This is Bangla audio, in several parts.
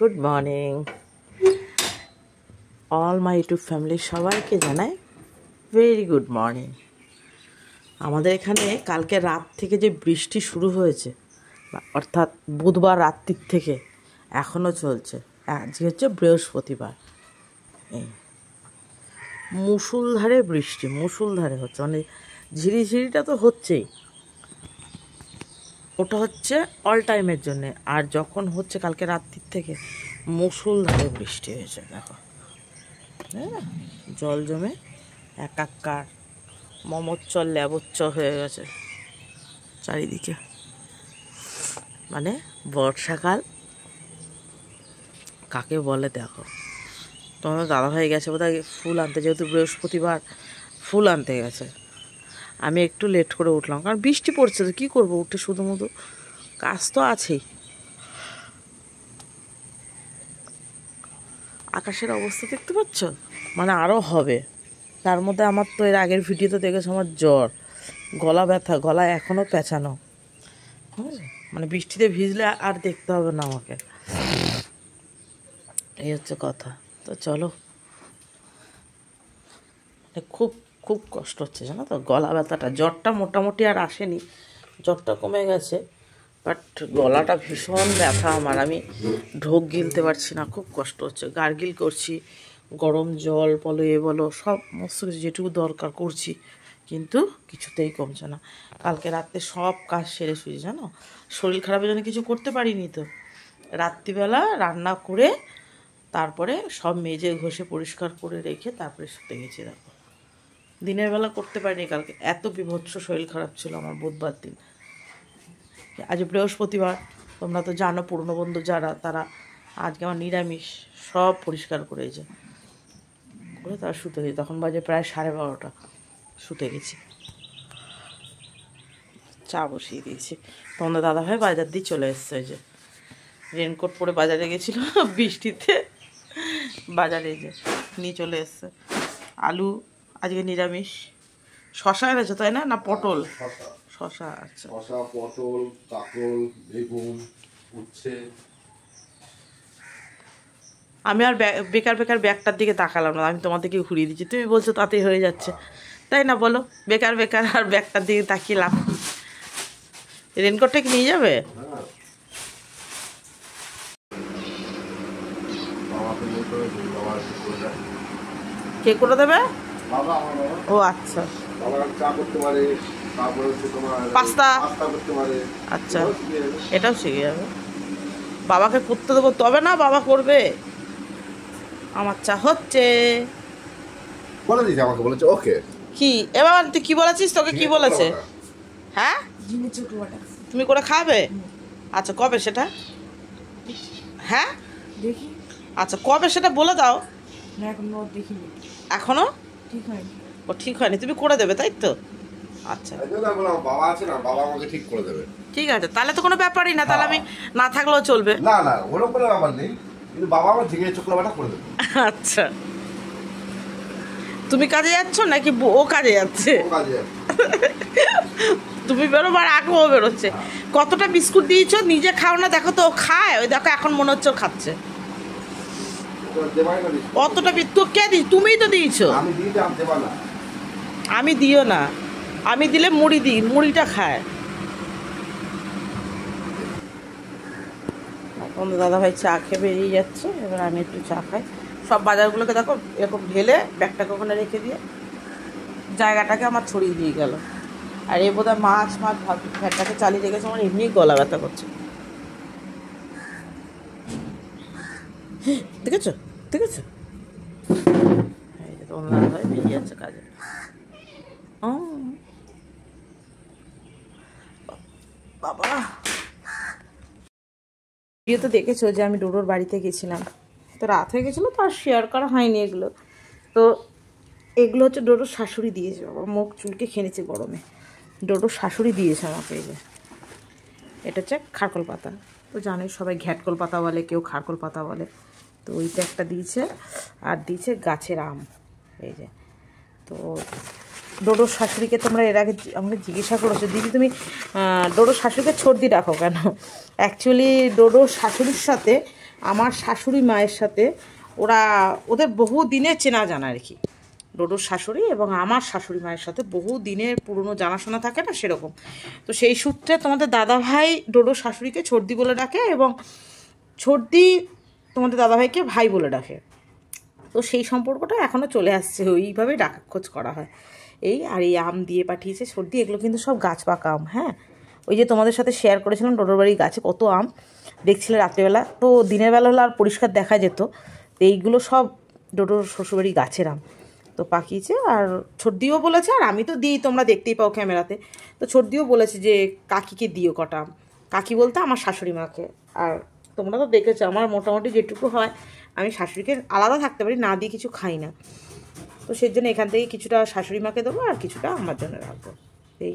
Good morning all my YouTube family, সবাইকে জানাই ভেরি গুড মর্নিং। আমাদের এখানে কালকে রাত থেকে যে বৃষ্টি শুরু হয়েছে, অর্থাৎ বুধবার রাত্রির থেকে এখনও চলছে। আজকে হচ্ছে বৃহস্পতিবার। এই মুষলধারে বৃষ্টি, মুষলধারে হচ্ছে, মানে ঝিরিঝিরিটা তো হচ্ছেই, ওটা হচ্ছে অল টাইমের জন্যে। আর যখন হচ্ছে কালকে রাত্রির থেকে মুষলধারে বৃষ্টি হয়েছে, দেখো হ্যাঁ, জল জমে একাকার মমচ্চর ল্যাবচ্চর হয়ে গেছে চারিদিকে। মানে বর্ষাকাল কাকে বলে দেখো। তোমার দাদাভাই গেছে বোধহয় ফুল আনতে, যেহেতু বৃহস্পতিবার ফুল আনতে গেছে। আমি একটু লেট করে উঠলাম, কারণ বৃষ্টি পড়ছে তো কী করবো, উঠে শুধু মধু কাজ তো আছেই। আকাশের অবস্থা দেখতে পাচ্ছ, মানে আরও হবে। তার মধ্যে আমার তো এর আগের ভিডিওতে দেখেছো আমার জ্বর, গলা ব্যথা, গলা এখনও পেঁচানো, মানে বৃষ্টিতে ভিজলে আর দেখতে হবে না আমাকে, এই হচ্ছে কথা। তো চলো, খুব খুব কষ্ট হচ্ছে জানো তো, গলা ব্যথাটা। জ্বরটা মোটামুটি আর আসেনি, জ্বরটা কমে গেছে, বাট গলাটা ভীষণ ব্যথা আমার। আমি ঢোক গিলতে পারছি না, খুব কষ্ট হচ্ছে। গার্গিল করছি, গরম জল বলো এ বলো সমস্ত কিছু যেটুকু দরকার করছি, কিন্তু কিছুতেই কমছে না। কালকে রাত্রে সব কাজ সেরে শুয়েছি জানো, শরীর খারাপের জন্য কিছু করতে পারিনি তো। রাত্রিবেলা রান্না করে তারপরে সব মেজে ঘষে পরিষ্কার করে রেখে তারপরে শুতে গেছি। দেখো দিনের বেলা করতে পারিনি কালকে, এত বিভৎস শরীর খারাপ ছিল আমার বুধবার দিন। আজ বৃহস্পতিবার, তোমরা তো জানো, পুরনো বন্ধু যারা, তারা আজকে আমার নিরামিষ সব পরিষ্কার করেছে, করে তারা শুতে গেছি। তখন বাজে প্রায় 12:30, শুতে গেছি। চা বসিয়ে দিয়েছি। তোমাদের দাদাভাই বাজার দিয়ে চলে এসছে, ওই যে রেনকোট পরে বাজারে গেছিল বৃষ্টিতে, বাজারে যে নিয়ে চলে এসছে। আলু আজকে নিরামিষ, শশা এনেছো তাই না, না পটল? শশা, আচ্ছা। শশা, পটল, কাঁকরোল, বেগুন, উচ্ছে। আমি আর বেকার বেকার ব্যাগটার দিকে তাকালাম না, আমি তোমার দিকে ঘুরিয়ে দিচ্ছি। তুমি বলছো তাতেই হয়ে যাচ্ছে, তাই না বলো? বেকার বেকার আর ব্যাগটার দিকে তাকিয়ে লাভ কি? রেনকোটটা কি নিয়ে যাবে? কে করে দেবে? ও আচ্ছা, পাস্তা, আচ্ছা, এটাও শিখে যাবে। বাবাকে করতে দেবো তবে না বাবা করবে। আমার চা হচ্ছে। বলে দিয়েছে আমাকে, বলেছে ওকে। কি এবার তুই কি বলেছিস? তোকে কি বলেছে? হ্যাঁ, তুমি করে খাবে? আচ্ছা, কবে সেটা? হ্যাঁ দেখি। আচ্ছা, কবে সেটা বলে দাও। এখনো ঠিক হয়নি। ও ঠিক হয়নি, তুমি করে দেবে তাই তো? আচ্ছা বাবা আছে না, বাবা আমাকে ঠিক করে দেবে। ঠিক আছে, তাহলে তো কোনো ব্যাপারই না, তাহলে আমি না থাকলেও চলবে। না না, ওরকম কোনো ব্যাপার নেই, কিন্তু বাবা আমার ঝিঙে চোখলাটা করে দেবে। আচ্ছা, তুমি কাজে যাচ্ছ নাকি ও কাজে যাচ্ছে? তুমি বেরোবার আগে ও বেরোচ্ছে। কতটা বিস্কুট দিয়েছো, নিজে খাও না? দেখো তো ও খায়, ওই দেখো এখন মনে হচ্ছে ও খাচ্ছে। অতটা তো কে দিই? তুমিই তো দিয়েছো। আমি দিও না, আমি দিলে মুড়ি দিই, মুড়িটা খায়। এখন দাদাভাই চা খেয়ে বেরিয়ে যাচ্ছে, এবার আমি একটু চা খাই। সব বাজারগুলোকে দেখো এরকম ঢেলে ব্যাগটাকে ওখানে রেখে দিয়ে জায়গাটাকে আমার ছড়িয়ে দিয়ে গেল। আর এই বোধহয় মাছ ফ্যাটটাকে চালিয়ে রেখেছে, আমার এমনি গলা ব্যথা করছে। দেখেছো দেখেছো, এই যে তোমার দাদাভাই বেরিয়ে যাচ্ছে কাজে। বাবা, ভিডিও তো দেখেছো যে আমি ডোডোর বাড়িতে গেছিলাম, তো রাত হয়ে গেছিলো তো আর শেয়ার করা হয়নি এগুলো। তো এগুলো হচ্ছে ডোডোর শাশুড়ি দিয়েছে। বাবা মুখ চুলকে খেয়েছে গরমে, ডোডোর শাশুড়ি দিয়েছে আমাকে। এই যে এটা হচ্ছে খারকোল পাতা, তো জানোই সবাই ঘ্যাটকোল পাতা বলে, কেউ খারকোল পাতা বলে। তো ওইটা একটা দিয়েছে, আর দিয়েছে গাছের আম। এই যে, তো ডোডোর শাশুড়িকে তোমরা এর আগে আমাকে জিজ্ঞাসা করেছো, দিদি তুমি ডোডোর শাশুড়িকে সর্দি রাখো কেন? অ্যাকচুয়ালি ডোডোর শাশুড়ির সাথে আমার শাশুড়ি মায়ের সাথে ওদের বহু দিনের চেনা জানা আর কি, ডোডোর শাশুড়ি এবং আমার শাশুড়ি মায়ের সাথে বহু দিনের পুরনো জানাশোনা থাকে না, সেরকম। তো সেই সূত্রে তোমাদের দাদাভাই ডোডোর শাশুড়িকে ছোটদি বলে ডাকে এবং ছোটদি তোমাদের দাদাভাইকে ভাই বলে ডাকে। তো সেই সম্পর্কটা এখনও চলে আসছে, ওইভাবেই ডাকা খোঁজ করা হয়। আর এই আম দিয়ে পাঠিয়েছে সর্দি, এগুলো কিন্তু সব গাছ পাকা আম। হ্যাঁ, ওই যে তোমাদের সাথে শেয়ার করেছিলাম ডোডোর বাড়ির গাছে কত আম দেখছিলে রাত্রেবেলা, তো দিনের বেলা হলে আর পরিষ্কার দেখা যেত। তো এইগুলো সব ডোডোর শ্বশুরবাড়ি গাছের আম, তো পাকিয়েছে। আর সর্দিও বলেছে, আর আমি তো দিই, তোমরা দেখতেই পাও ক্যামেরাতে। তো সর্দিও বলেছে যে কাকিকে দিও কটা আম, কাকি বলতে আমার শাশুড়ি মাকে। আর তোমরা তো দেখেছো আমার মোটামুটি যেটুকু হয়, আমি শাশুড়িকে আলাদা থাকতে পারি, না দিয়ে কিছু খাই না। তো সেই জন্য এখান থেকে কিছুটা শাশুড়ি মাকে দেবো আর কিছুটা আমার জন্য রাখবো। এই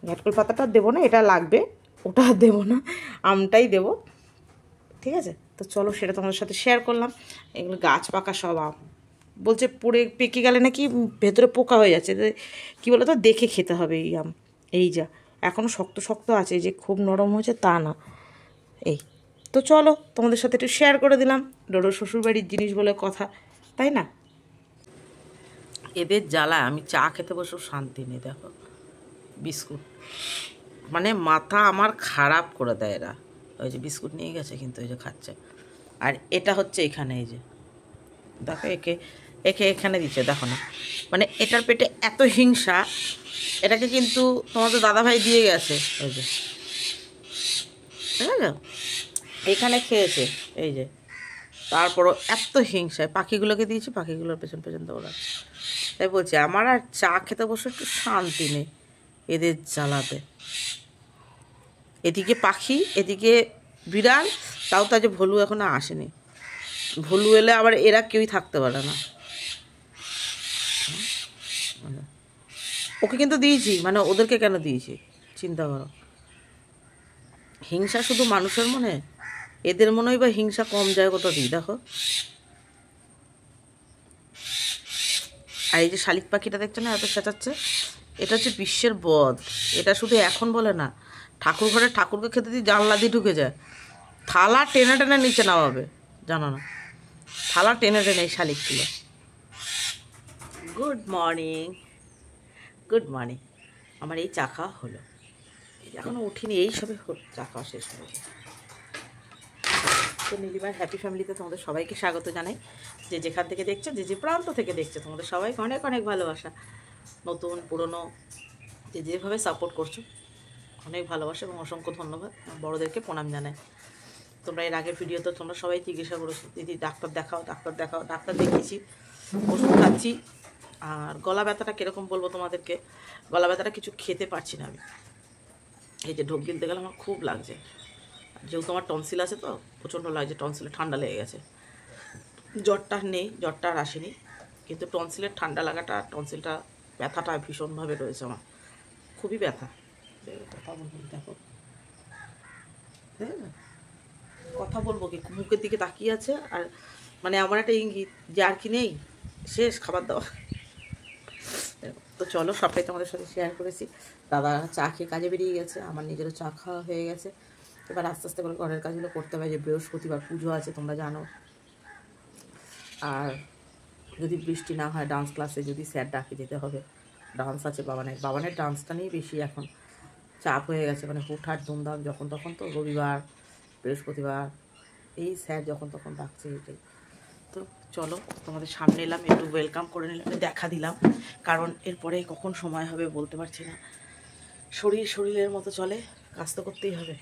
ঘাটকল পাতাটা দেবো না, এটা লাগবে, ওটা দেবো না, আমটাই দেবো, ঠিক আছে। তো চলো সেটা তোমাদের সাথে শেয়ার করলাম। এগুলো গাছ পাকা সব আম, বলছে পুড়ে পেকে গেলে নাকি ভেতরে পোকা হয়ে যাচ্ছে, কী বলো তো, দেখে খেতে হবে এই আম। এই যা এখনও শক্ত শক্ত আছে, যে খুব নরম হয়েছে তা না। তো চলো তোমাদের সাথে একটু শেয়ার করে দিলাম, ডোডোর শ্বশুরবাড়ির জিনিস বলে কথা, তাই না। এদের জ্বালায় আমি চা খেতে বসেও শান্তি নেই। দেখো বিস্কুট, মানে মাথা আমার খারাপ করে দেয় এরা। ওই যে বিস্কুট নিয়ে গেছে, কিন্তু ওই যে খাচ্ছে। আর এটা হচ্ছে এখানে, এই যে দেখো, একে একে এখানে দিচ্ছে, দেখো না, মানে এটার পেটে এত হিংসা, এটাকে কিন্তু তোমাদের দাদাভাই দিয়ে গেছে, ওই যে বুঝলো, এখানে খেয়েছে, এই যে। তারপরও এত হিংসায় পাখিগুলোকে দিয়েছি, পাখিগুলোর পেছন পেছন দৌড়াচ্ছে। তাই বলছি আমার আর চা খেতে বসে একটু শান্তি নেই এদের জ্বালাতে। এদিকে পাখি, এদিকে বিড়াল, তাও তো আজ ভলু এখনো আসেনি। ভলু এলে আবার এরা কেউই থাকতে পারে না। ওকে কিন্তু দিয়েছি, মানে ওদেরকে কেন দিয়েছি চিন্তা করো। হিংসা শুধু মানুষের মনে, এদের মনেই বা হিংসা কম যায় কোথা দিই, দেখো। আর এই যে শালিক পাখিটা দেখছো না, এত চেঁচাচ্ছে, এটা হচ্ছে বিশ্বের বদ। এটা শুধু এখন বলে না, ঠাকুর ঘরে ঠাকুরকে খেতে দিয়ে জানলা দিয়ে ঢুকে যায়, থালা টেনে টেনে নিচে নামাবে, জানো না, থালা টেনে টেনে এই শালিকগুলো। Good morning, good morning. আমার এই চা খাওয়া হলো, এখনও উঠিনি, এই সবে চা খাওয়া শেষ হয়েছে। তো নীলিমার হ্যাপি ফ্যামিলিতে তোমাদের সবাইকে স্বাগত জানাই, যে যেখান থেকে দেখছো, যে যে প্রান্ত থেকে দেখছো, তোমাদের সবাইকে অনেক অনেক ভালোবাসা। নতুন পুরনো যে যেভাবে সাপোর্ট করছো, অনেক ভালোবাসা এবং অসংখ্য ধন্যবাদ। বড়োদেরকে প্রণাম জানাই। তোমরা এর আগের ভিডিওতে তোমরা সবাই জিজ্ঞাসা করেছো, দিদি ডাক্তার দেখাও, ডাক্তার দেখাও। ডাক্তার দেখিয়েছি, ওষুধ খাচ্ছি। আর গলা ব্যথাটা কীরকম বলবো তোমাদেরকে, গলা ব্যথাটা কিছু খেতে পারছি না আমি। এই যে ঢোক গিলতে গেলে আমার খুব লাগছে, যেহেতু আমার টনসিল আছে, তো প্রচণ্ড লাগছে, টনসিলে ঠান্ডা লেগে গেছে। জ্বরটা নেই, জ্বরটা আর আসেনি, কিন্তু টনসিলের ঠান্ডা লাগাটা, টনসিলটা ব্যথাটা ভীষণভাবে রয়েছে আমার, খুবই ব্যথা। কথা বলবো, দেখো কথা বলবো কি, মুখের দিকে তাকিয়ে আছে, আর মানে আমার একটা ইঙ্গিত যে আর কি নেই, শেষ খাবার দাওয়া। তো চলো সবটাই তোমাদের সাথে শেয়ার করেছি। দাদা চা খেয়ে কাজে বেরিয়ে গেছে, আমার নিজেরও চা খাওয়া হয়ে গেছে। এবার আস্তে আস্তে করে ঘরের কাজগুলো করতে হবে, যে বৃহস্পতিবার পুজো আছে তোমরা জানো। আর যদি বৃষ্টি না হয়, ডান্স ক্লাসে যদি স্যার ডাকে যেতে হবে, ডান্স আছে বাবানের ডান্সটা নিয়েই বেশি এখন চাপ হয়ে গেছে, মানে হুটহাট ধুমধাম যখন তখন, তো রবিবার বৃহস্পতিবার এই স্যার যখন তখন ডাকছে, এটাই। তো চলো তোমাদের সামনে এলাম, একটু ওয়েলকাম করে নিলাম, দেখা দিলাম, কারণ এরপরে কখন সময় হবে বলতে পারছি না। শরীরের মতো চলে, কাজ তো করতেই হবে।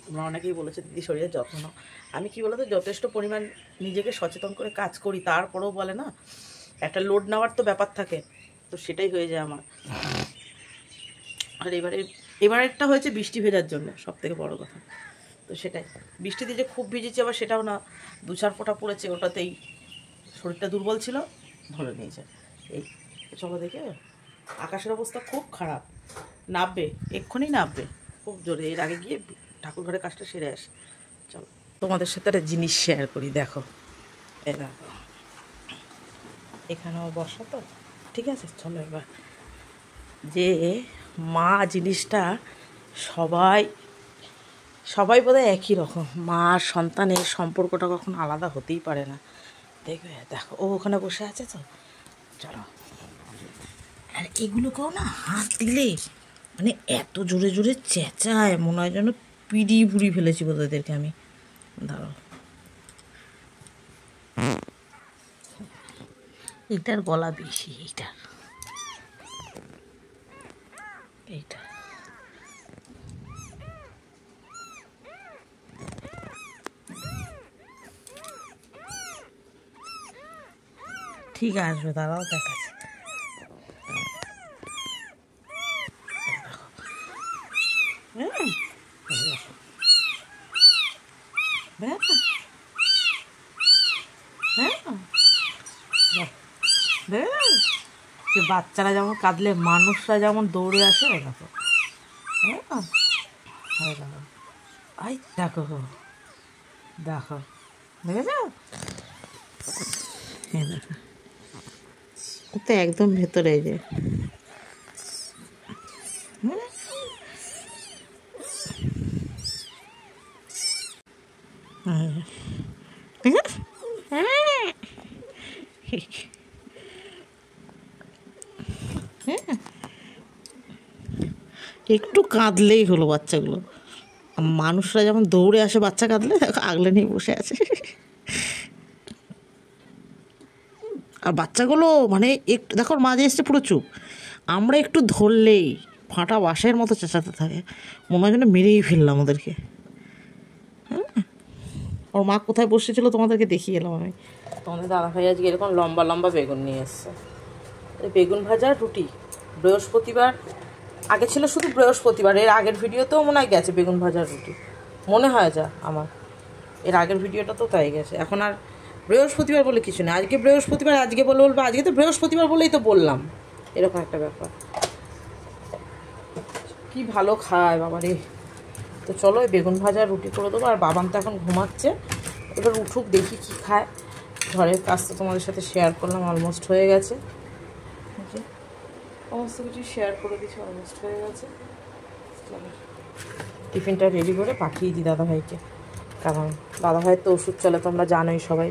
তোমরা অনেকেই বলেছে দিদি শরীরের যত্ন নাও। আমি কি বলতো, যথেষ্ট পরিমাণ নিজেকে সচেতন করে কাজ করি, তারপরেও বলে না একটা লোড নেওয়ার তো ব্যাপার থাকে, তো সেটাই হয়ে যায় আমার। আর এবারেরটা হয়েছে বৃষ্টি ভেজার জন্য, সব থেকে বড়ো কথা তো সেটাই। বৃষ্টিতে যে খুব ভিজেছে আবার সেটাও না, 2-4 ফোঁটা পড়েছে, ওটাতেই শরীরটা দুর্বল ছিল, ধরে নিয়েছে। এই চলো দেখে, আকাশের অবস্থা খুব খারাপ, নামবে এক্ষুনি, নামবে খুব জোরে। এর আগে গিয়ে ঠাকুর ঘরের কাজটা সেরে আসি। চলো তোমাদের সাথে একটা জিনিস শেয়ার করি, দেখো এ দেখো, এখানেও বসা তো, ঠিক আছে। চলো এবার, যে মা জিনিসটা সবাই সবাই বোধহয় একই রকম, মা আর সন্তানের সম্পর্কটা কখনো আলাদা হতেই পারে না। দেখবে, দেখো ও ওখানে বসে আছে তো, চলো। আর এগুলোকেও না হাত দিলে মানে এত জোরে জোরে চেঁচায়, মনে হয় যেন পিড়ি ভুড়ি ফেলেছি বোধ এদেরকে আমি। দাঁড়াও, এটার গলা বেশি, এইটা এইটা ঠিক আসবে, দাঁড়াও দেখাচ্ছে। বাচ্চারা যেমন কাঁদলে মানুষরা যেমন দৌড়ে আসে, দেখো। আই দেখো, দেখো, দেখেছ? হ্যাঁ দেখো, ও তো একদম ভেতরে, এই যে একটু কাঁদলেই হলো বাচ্চাগুলো। মানুষরা যেমন দৌড়ে আসে বাচ্চা কাঁদলে, আগলে নিয়ে বসে আছে। আর বাচ্চাগুলো মানে একটু দেখো, মাঝে এসছে পুরো চুপ। আমরা একটু ধরলেই ফাটা বাঁশের মতো চেঁচাতে থাকে, মনে হয় যেন মেরেই ফেললাম ওদেরকে। হ্যাঁ, ওর মা কোথায় বসেছিল তোমাদেরকে দেখিয়ে এলাম আমি। তোমাদের দাদাভাই আজকে এরকম লম্বা লম্বা বেগুন নিয়ে এসছে, বেগুন ভাজা রুটি। বৃহস্পতিবার, আগে ছিল শুধু বৃহস্পতিবার, এর আগের ভিডিওতেও মনে হয় গেছে বেগুন ভাজা রুটি, মনে হয় যা আমার, এর আগের ভিডিওটা তো তাই গেছে। এখন আর বৃহস্পতিবার বলে কিছু নেই, আজকে বৃহস্পতিবার, আজকে বলে বলবো আজকে তো বৃহস্পতিবার বলেই তো বললাম, এরকম একটা ব্যাপার। কি ভালো খায় বাবা রে। তো চলো, এই বেগুন ভাজা রুটি করে দেবো। আর বাবান তো এখন ঘুমাচ্ছে, এবার উঠুক, দেখি কি খায়। ঘরের কাজ তো তোমাদের সাথে শেয়ার করলাম, অলমোস্ট হয়ে গেছে, সমস্ত কিছু শেয়ার করে দিচ্ছি, অলমোস্ট হয়ে গেছে। টিফিনটা রেডি করে পাঠিয়ে দিই দাদাভাইকে, কারণ দাদাভাইয়ের তো ওষুধ চলে, তোমরা জানোই সবাই।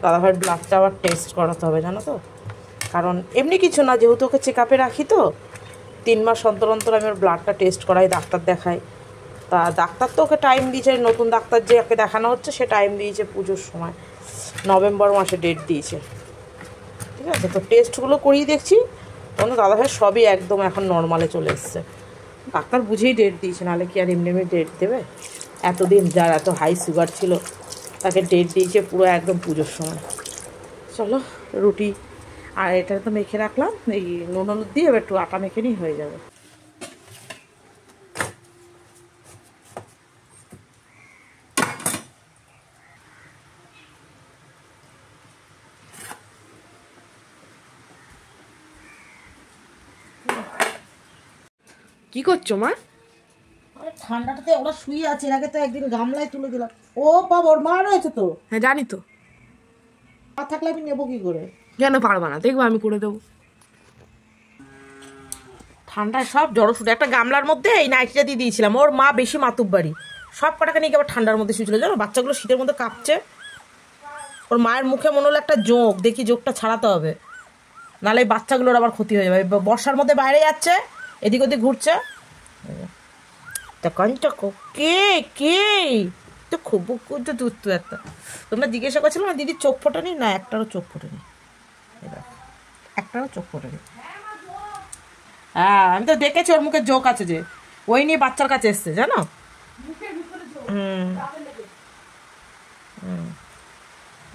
দাদাভাইয়ের ব্লাডটা আবার টেস্ট করাতে হবে, জানো তো। কারণ এমনি কিছু না, যেহেতু ওকে চেক আপে রাখি, তো 3 মাস অন্তর অন্তর আমি ওর ব্লাডটা টেস্ট করাই, ডাক্তার দেখাই। তা ডাক্তার তো ওকে টাইম দিয়েছে, নতুন ডাক্তার যে ওকে দেখানো হচ্ছে সে টাইম দিয়েছে পুজোর সময়, নভেম্বর মাসে ডেট দিয়েছে, ঠিক আছে। তো টেস্টগুলো করিয়ে দেখছি, তখন দাদাভাই সবই একদম এখন নর্মালে চলে এসছে। ডাক্তার বুঝেই ডেট দিয়েছে, নাহলে কি আর এমনি এমনি ডেট দেবে? এতদিন যার এত হাই সুগার ছিল তাকে ডেট দিয়েছে পুরো একদম পুজোর সময়। চলো, রুটি আর এটা তো মেখে রাখলাম, এই নুন হলুদ দিয়ে এবার একটু আটা মেখে নিই, হয়ে যাবে। কি করছো মা? ঠান্ডাটাতে ওরা শুয়ে আছে, এর আগে তো একদিন গামলায় তুলে দিলাম। ও বাবা, ওর মা রয়েছে তো। হ্যাঁ জানি তো। মা থাকলে আমি নেবো কি করে? কেন পারবা না? দেখবো আমি করে দেবো। ঠান্ডায় সব জড়ো শুধু একটা গামলার মধ্যে এই নাইটিটা দিয়ে দিয়েছিলাম। ওর মা বেশি মাতুব বাড়ি, সব কটাকে নিয়ে আবার ঠান্ডার মধ্যে শুয়েছিল, জানো। বাচ্চাগুলো শীতের মধ্যে কাঁপছে। ওর মায়ের মুখে মনে হলো একটা জোঁক, দেখি জোঁকটা ছাড়াতে হবে, নাহলে এই বাচ্চাগুলোর আবার ক্ষতি হয়ে যাবে। বর্ষার মধ্যে বাইরে যাচ্ছে, এদিক ওদিক ঘুরছে। তা কনটা কে কে তো খুব তো দুধ তো একটা। তোমরা জিজ্ঞাসা করছিল না দিদির চোখ ফোটেনি? না, একটারও চোখ ফোটেনি, একটারও চোখ ফোটেনি। হ্যাঁ, আমি তো দেখেছি ওর মুখে জোক আছে, যে ওই নিয়ে বাচ্চার কাছে এসছে, জানো।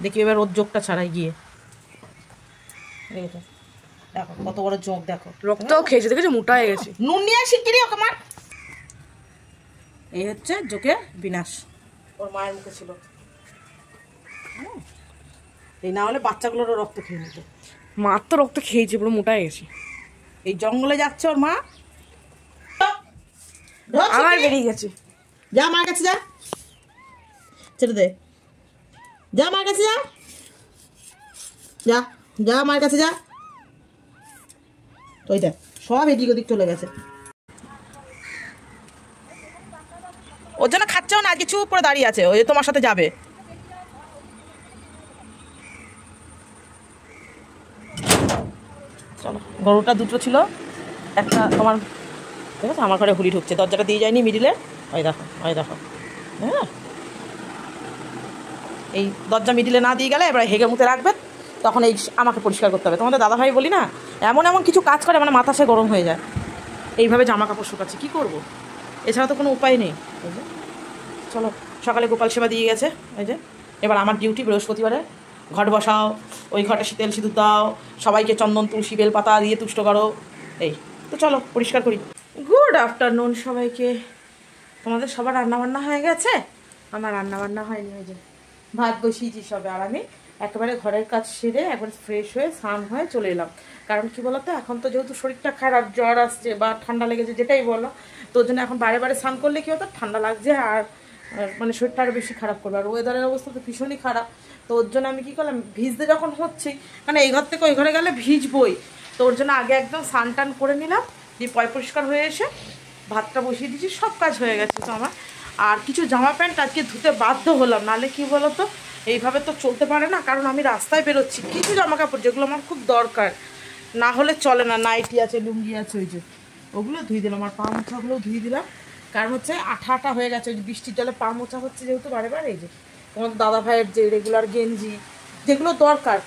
দেখি এবার ওর জোকটা ছাড়াই গিয়ে, দেখো কত বড় জোক, দেখো রক্তও খেয়েছে, দেখেছো মোটা হয়ে গেছে। নুন নিয়ে শিগগিরি ওকে মার। এই হচ্ছে জোকের বিনাশ, ওর মায়ের মুখে ছিল। এই না হলে বাচ্চাগুলোরও রক্ত খেয়ে নিত। মার তো রক্ত খেয়েছে, পুরো মোটা হয়ে গেছে। এই জঙ্গলে যাচ্ছে ওর মা, আবার বেরিয়ে গেছে। যা মার কাছে যা, ছেড়ে দে, যা মার কাছে যা, যা যা মার কাছে যা। ওই দেখ সব এদিক ওদিক চলে গেছে। ও ওর জন্য খাচ্ছেও না, আজকে চুপ করে দাঁড়িয়ে আছে, ওই যে তোমার সাথে যাবে। চলো, গরুটা দুটো ছিল, একটা তোমার, ঠিক আছে, আমার ঘরে হুলি ঢুকছে, দরজাটা দিয়ে যায়নি মিডিলে, ওই দেখো ওই দেখো, হ্যাঁ এই দরজা মিডিলে না দিয়ে গেলে এবার হেগে মুতে রাখবে, তখন এই আমাকে পরিষ্কার করতে হবে। তোমাদের দাদাভাই বলি না, এমন এমন কিছু কাজ করে মানে মাথা সে গরম হয়ে যায়। এইভাবে জামা কাপড় শুকাচ্ছে, কী করবো, এছাড়া তো কোনো উপায় নেই। এই যে চলো, সকালে গোপাল সেবা দিয়ে গেছে, এই যে এবার আমার ডিউটি বৃহস্পতিবারে ঘট বসাও, ওই ঘটে শীতেল সিঁদুর দাও, সবাইকে চন্দন তুলসী বেলপাতা দিয়ে তুষ্ট করো, এই তো চলো পরিষ্কার করি। গুড আফটারনুন সবাইকে। তোমাদের সবার রান্নাবান্না হয়ে গেছে? আমার রান্নাবান্না হয়নি, ওই যে ভাত বসিয়েছি সবে, আর আমি একেবারে ঘরের কাজ সেরে একবার ফ্রেশ হয়ে স্নান হয়ে চলে এলাম। কারণ কি বলতো, এখন তো যেহেতু শরীরটা খারাপ, জ্বর আসছে বা ঠান্ডা লেগেছে, যেটাই বলো, তো ওর জন্য এখন বারে বারে স্নান করলে কী হতো, ঠান্ডা লাগছে আর মানে শরীরটা আরও বেশি খারাপ করবে, আর ওয়েদারের অবস্থা তো ভীষণই খারাপ। তো ওর জন্য আমি কী করলাম, ভিজতে যখন হচ্ছে, মানে এই ঘর থেকে ওই ঘরে গেলে ভিজবই, তো ওর জন্য আগে একদম স্নান টান করে নিলাম, দিয়ে পরিষ্কার হয়ে এসে ভাতটা বসিয়ে দিয়েছি, সব কাজ হয়ে গেছে তো আমার। আর কিছু জামা প্যান্ট আজকে ধুতে বাধ্য হলাম, নাহলে কী বলো তো, এইভাবে তো চলতে পারে না, কারণ আমি রাস্তায় বেরোচ্ছি, কিছু জামা কাপড় যেগুলো আমার খুব দরকার, না হলে চলে না, নাইটি আছে, লুঙ্গি আছে, ওই যে ওগুলো ধুয়ে দিলাম, আর পা মোছাগুলোও ধুয়ে দিলাম, কারণ হচ্ছে আঠা আঠা হয়ে গেছে, ওই যে বৃষ্টির জলে পা মোছা হচ্ছে যেহেতু বারে বারে। এই যে তোমার দাদা ভাইয়ের যে রেগুলার গেঞ্জি, যেগুলো দরকার,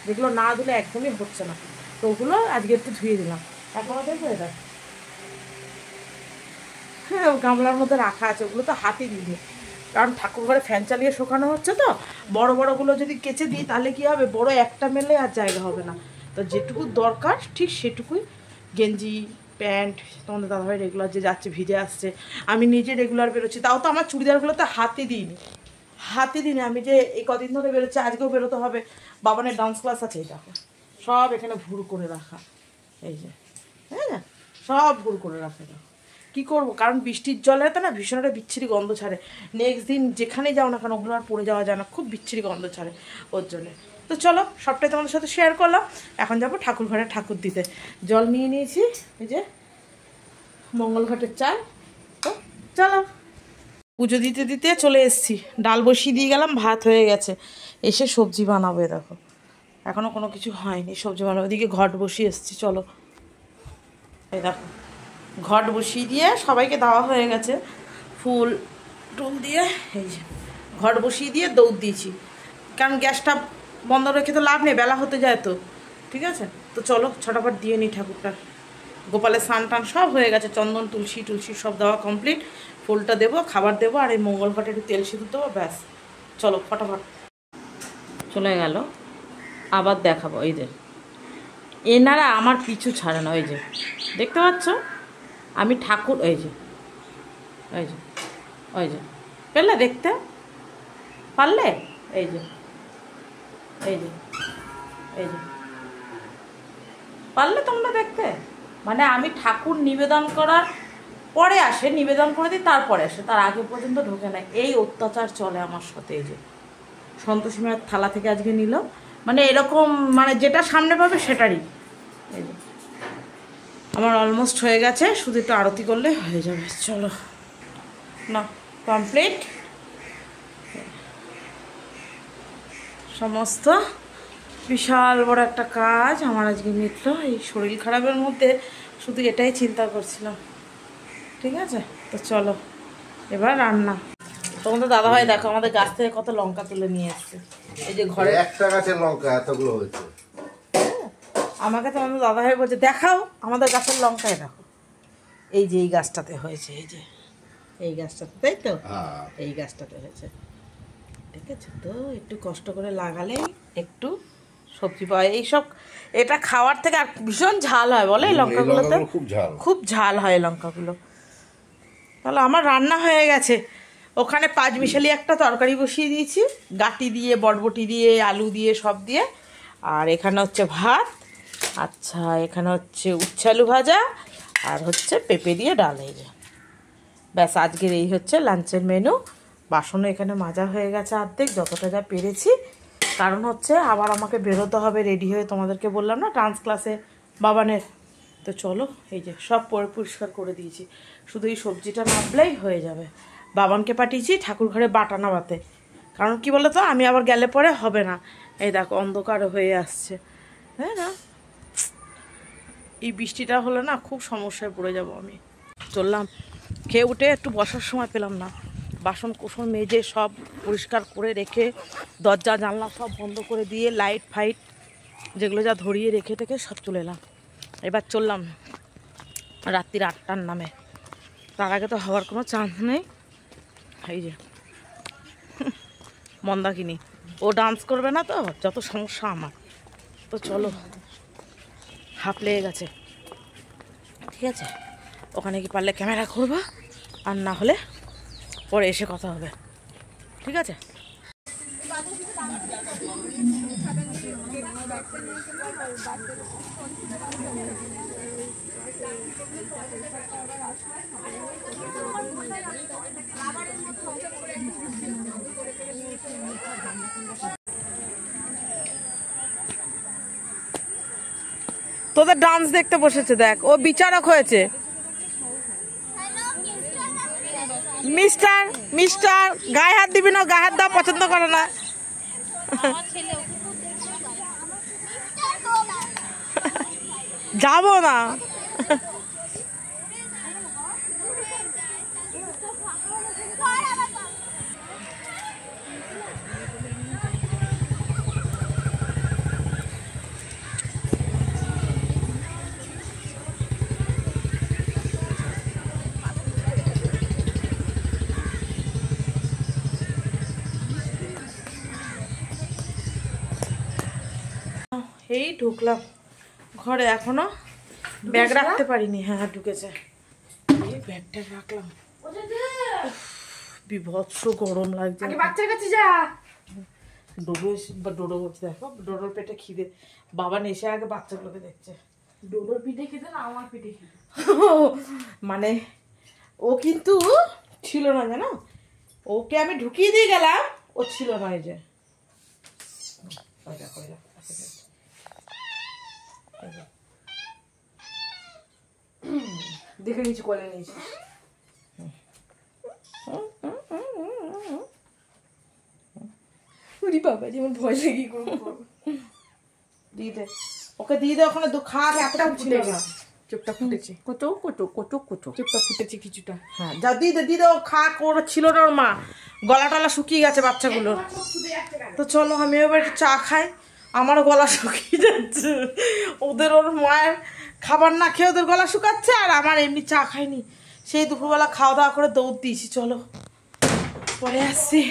যেগুলো না ধুলে একদমই হচ্ছে না, তো ওগুলো আজকে একটু ধুয়ে দিলাম। এখনও দেখবে এটা, হ্যাঁ গামলার মধ্যে রাখা আছে, ওগুলো তো হাতে দিলে, কারণ ঠাকুর ঘরে ফ্যান চালিয়ে শোকানো হচ্ছে, তো বড় বড়গুলো যদি কেচে দিই তাহলে কি হবে, বড় একটা মেলে আর জায়গা হবে না, তো যেটুকু দরকার ঠিক সেটুকুই, গেঞ্জি প্যান্ট, তোমাদের দাদাভাই রেগুলার যে যাচ্ছে ভিজে আসছে, আমি নিজে রেগুলার বেরোচ্ছি, তাও তো আমার চুড়িদারগুলোতে হাতে দিইনি, আমি যে এই কদিন ধরে বেরোচ্ছি, আজকেও বেরোতে হবে, বাবানের ডান্স ক্লাস আছে, এই দেখো সব এখানে ভুরু করে রাখা, এই যে হ্যাঁ সব ভুরু করে রাখা, দেখো কী করবো, কারণ বৃষ্টির জলে তো না ভীষণ একটা বিচ্ছিরি গন্ধ ছাড়ে, নেক্সট দিন যেখানেই যাও না কেন ওগুলো আর পরে যাওয়া যায় না, খুব বিচ্ছিরি গন্ধ ছাড়ে ওর জন্যে। তো চলো, সবটাই তোমাদের সাথে শেয়ার করলাম। এখন যাবো ঠাকুর ঘরে ঠাকুর দিতে, জল নিয়ে নিয়েছি, এই যে মঙ্গল ঘাটের চাল, তো চলো পুজো দিতে দিতে চলে এসেছি, ডাল বসিয়ে দিয়ে গেলাম, ভাত হয়ে গেছে, এসে সবজি বানাবো, দেখো এখনও কোনো কিছু হয়নি, সবজি বানাবো, ওদিকে ঘট বসিয়ে এসেছি, চলো এই দেখো ঘট বসিয়ে দিয়ে সবাইকে দেওয়া হয়ে গেছে, ফুল টুল দিয়ে, এই যে ঘট বসিয়ে দিয়ে দৌড় দিয়েছি, কারণ গ্যাসটা বন্ধ রেখে তো লাভ নেই, বেলা হতে যায় তো, ঠিক আছে, তো চলো ছটাফট দিয়ে নিই ঠাকুরটার। গোপালের স্নান টান সব হয়ে গেছে, চন্দন তুলসী টুলসী সব দেওয়া কমপ্লিট, ফুলটা দেবো, খাবার দেবো, আর এই মঙ্গল ঘটে একটু তেল সিঁদুর দেবো, ব্যাস চলো ফটাফট। চলে গেল, আবার দেখাবো, এই যে এনারা আমার পিছু ছাড়ে না, ওই যে দেখতে পাচ্ছ, আমি ঠাকুর, এই যে ওই যে ওই যে পেলে দেখতে পারলে, এই যে এই যে এই যে পারলে তোমরা দেখতে, মানে আমি ঠাকুর নিবেদন করার পরে আসে, নিবেদন করে দিই তারপরে আসে, তার আগে পর্যন্ত ঢোকে না, এই অত্যাচার চলে আমার সাথে। এই যে সন্তোষী মায়ের থালা থেকে আজকে নিল, মানে এরকম, মানে যেটা সামনে পাবে সেটারই। এই যে আমার অলমোস্ট হয়ে গেছে, শুধু একটু আরতি করলে হয়ে যাবে, চলো না কমপ্লিট সমস্ত, বিশাল বড় একটা কাজ আমার আজকে মিটলো, এই শরীর খারাপের মধ্যে শুধু এটাই চিন্তা করছিলাম, ঠিক আছে, তো চলো এবার রান্না। তোমাদের দাদাভাই দেখো আমাদের গাছ থেকে কত লঙ্কা তুলে নিয়ে এসছে, এই যে ঘরে একটা গাছের লঙ্কা এতগুলো হয়েছে, আমাকে তো আমাদের দাদাভাই বলছে দেখাও আমাদের গাছের লঙ্কায়, দেখো এই যে এই গাছটাতে হয়েছে, এই যে এই গাছটাতে, তাই তো এই গাছটাতে হয়েছে, ঠিক আছে, তো একটু কষ্ট করে লাগালেই একটু সবজি পাওয়া, এইসব এটা খাওয়ার থেকে আর ভীষণ ঝাল হয় বলে এই লঙ্কাগুলোতে, খুব ঝাল হয় এই লঙ্কাগুলো। তাহলে আমার রান্না হয়ে গেছে, ওখানে 5 মিশালি একটা তরকারি বসিয়ে দিয়েছি, গাটি দিয়ে বটবটি দিয়ে আলু দিয়ে সব দিয়ে, আর এখানে হচ্ছে ভাত, আচ্ছা এখানে হচ্ছে উচ্ছে আলু ভাজা, আর হচ্ছে পেঁপে দিয়ে ডাল, এই যে ব্যাস আজকের এই হচ্ছে লাঞ্চের মেনু। বাসনও এখানে মাজা হয়ে গেছে অর্ধেক, যতটা যা পেরেছি, কারণ হচ্ছে আবার আমাকে বেরোতে হবে রেডি হয়ে, তোমাদেরকে বললাম না ডান্স ক্লাসে বাবানের, তো চলো এই যে সব পরিষ্কার করে দিয়েছি, শুধু এই সবজিটা নামলেই হয়ে যাবে, বাবানকে পাঠিয়েছি ঠাকুর ঘরে বাটা নামাতে। কারণ কি বলো তো, আমি আবার গেলে পরে হবে না। এই দেখো অন্ধকার হয়ে আসছে, হ্যাঁ না, এই বৃষ্টিটা হলে না খুব সমস্যায় পড়ে যাব আমি। চললাম, খেয়ে উঠে একটু বসার সময় পেলাম না, বাসন কোসন মেজে সব পরিষ্কার করে রেখে দরজা জানলা সব বন্ধ করে দিয়ে লাইট ফাইট যেগুলো যা ধরিয়ে রেখে থেকে সব চলে এলাম। এবার চললাম রাত্রির 8টার নামে, তার আগে তো হওয়ার কোনো চান্স নেই। এই যে মন্দাকিনী, ও ডান্স করবে না তো, যত সমস্যা আমার। তো চলো, হাফ লেগে গেছে, ঠিক আছে, ওখানে কি পারলে ক্যামেরা করবা, আর না হলে পরে এসে কথা হবে, ঠিক আছে। তোদের ডান্স দেখতে বসেছে, দেখ ও বিচারক হয়েছে। মিস্টার মিস্টার গায়ে হাত দিবি না, গায়ে হাত দেওয়া পছন্দ করে না। যাবো না। এই ঢুকলাম ঘরে, এখনো ব্যাগ রাখতে পারিনি। হ্যাঁ ঢুকেছে, এই ব্যাগটা রাখলাম। বিভৎস গরম লাগছে। বাচ্চার কাছে যা। ডোডো বলছে, দেখো ডোডোর পেটে খিদে, বাবা এসে আগে বাচ্চাগুলোকে দেখছে। ডোডোর পিঠে খেতে না আমার পিঠে খেতে। মানে ও কিন্তু ছিল না, জানো, ওকে আমি ঢুকিয়ে দিয়ে গেলাম, ও ছিল না। এই যে দেখে নিয়েছি, কোলে নিয়েছি। বাবা যেমন ভয় লেগে করবো। দিয়ে দে, ওকে দিয়ে দে, ওখানে খাওয়া এতটা ছিল না। চুপটা ফুটেছে, কচু কচু কচু কচু চুপটা ফুটেছে কিছুটা। হ্যাঁ যা দিয়ে দে, দিয়ে দে, ও খা করে ছিল না ওর মা, গলা টলা শুকিয়ে গেছে বাচ্চাগুলোর। তো চলো আমি এবার একটু চা খাই, আমারও গলা শুকিয়ে যাচ্ছে। ওদের ওর মায়ের খাবার না খেয়ে ওদের গলা শুকাচ্ছে, আর আমার এমনি চা খাইনি, সেই দুপুরবেলা খাওয়া দাওয়া করে দৌড় দিয়েছি। চলো পরে আসছি।